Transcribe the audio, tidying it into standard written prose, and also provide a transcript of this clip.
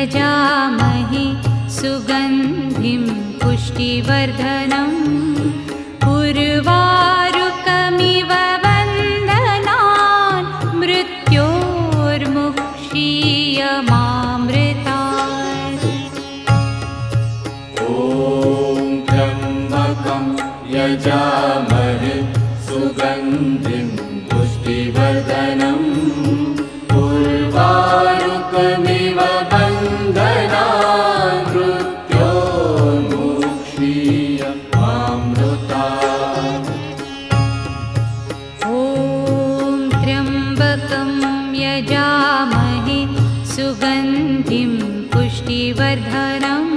यजामहे सुगन्धिं पुष्टिवर्धनम् उर्वारुकमिव वन्दनान् मृत्योर्मुक्षीयमामृतात्। ॐ त्र्यम्बकं यजामहे सुगन्धिं पुष्टिवर्धनम् उर्वारुकमिव वन्दनान् मृत्योर्मुक्षीयमामृतात्। ॐ त्र्यम्बकं यजामहे सुगन्धिं पुष्टिवर्धनम्